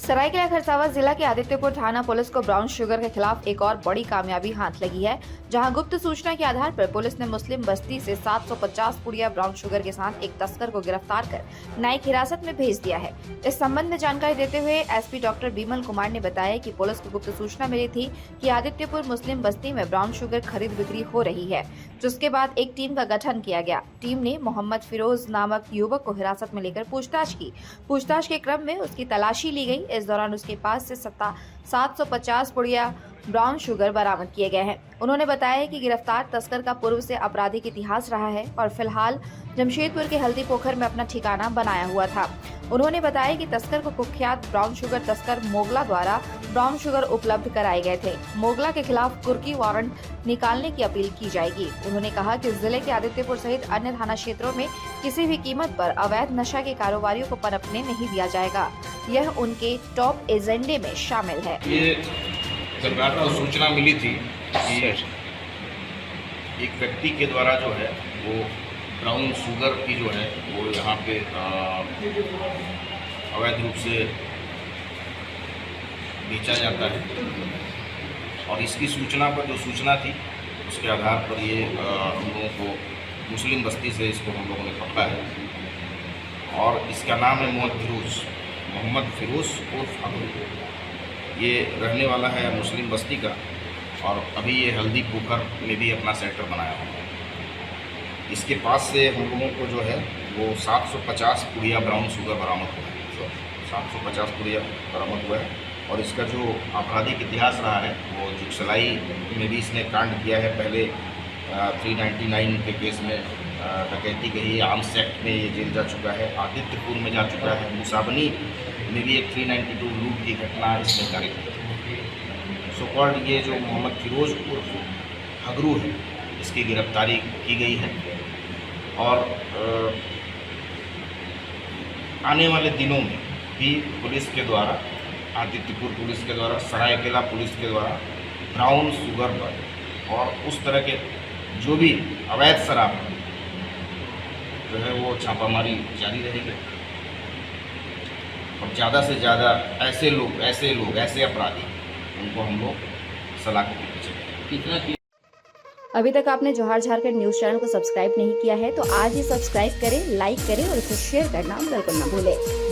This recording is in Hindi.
सरायकेला खरसावां जिला के आदित्यपुर थाना पुलिस को ब्राउन शुगर के खिलाफ एक और बड़ी कामयाबी हाथ लगी है, जहां गुप्त सूचना के आधार पर पुलिस ने मुस्लिम बस्ती से 750 पुड़िया ब्राउन शुगर के साथ एक तस्कर को गिरफ्तार कर न्यायिक हिरासत में भेज दिया है। इस संबंध में जानकारी देते हुए एसपी डॉक्टर बीमल कुमार ने बताया कि पुलिस को गुप्त सूचना मिली थी कि आदित्यपुर मुस्लिम बस्ती में ब्राउन शुगर खरीद बिक्री हो रही है, जिसके बाद एक टीम का गठन किया गया। टीम ने मोहम्मद फिरोज नामक युवक को हिरासत में लेकर पूछताछ की। पूछताछ के क्रम में उसकी तलाशी ली गई। इस दौरान उसके पास से 750 पुड़िया ब्राउन शुगर बरामद किए गए हैं। उन्होंने बताया कि गिरफ्तार तस्कर का पूर्व से आपराधिक इतिहास रहा है और फिलहाल जमशेदपुर के हल्दी पोखर में अपना ठिकाना बनाया हुआ था। उन्होंने बताया कि तस्कर को कुख्यात ब्राउन शुगर तस्कर मोगला द्वारा ब्राउन शुगर उपलब्ध कराए गए थे। मोगला के खिलाफ कुर्की वारंट निकालने की अपील की जाएगी। उन्होंने कहा कि जिले के आदित्यपुर सहित अन्य थाना क्षेत्रों में किसी भी कीमत पर अवैध नशा के कारोबारियों को पनपने नहीं दिया जाएगा। यह उनके टॉप एजेंडे में शामिल है। ये सरकार को सूचना मिली थी कि एक व्यक्ति के द्वारा जो है वो ब्राउन शुगर की जो है वो यहाँ पे अवैध रूप से बेचा जाता है, और इसकी सूचना पर जो सूचना थी उसके आधार पर ये हम लोगों को मुस्लिम बस्ती से इसको हम लोगों ने पकड़ा है, और इसका नाम है मोहम्मद फिरोज उर्फ अबू। ये रहने वाला है मुस्लिम बस्ती का, और अभी ये हल्दी पोखर में भी अपना सेंटर बनाया हुआ है। इसके पास से हम लोगों को जो है वो 750 पुड़िया ब्राउन शुगर बरामद हुआ है। 750 पुड़िया बरामद हुआ है, और इसका जो आपराधिक इतिहास रहा है वो जुगसलाई में भी इसने कांड किया है। पहले 399 के केस में डकैती के आर्म्स एक्ट में ये जेल जा चुका है। आदित्यपुर में जा चुका है। मुसाबनी में भी एक 392 लूट की घटना इसमें कारित हुई। सो कॉल्ड ये जो मोहम्मद फिरोज उर्फ हगरू है, इसकी गिरफ्तारी की गई है, और आने वाले दिनों में भी पुलिस के द्वारा, आदित्यपुर पुलिस के द्वारा, सरायकेला पुलिस के द्वारा ब्राउन शुगर पर और उस तरह के जो भी अवैध शराब जो है वो छापामारी जारी रहेगी, और ज़्यादा से ज़्यादा ऐसे अपराधी उनको हम लोग सलाखों के पीछे चलेंगे। अभी तक आपने जोहार झारखंड न्यूज चैनल को सब्सक्राइब नहीं किया है तो आज ही सब्सक्राइब करें, लाइक करें और इसे शेयर करना बिल्कुल न भूलें।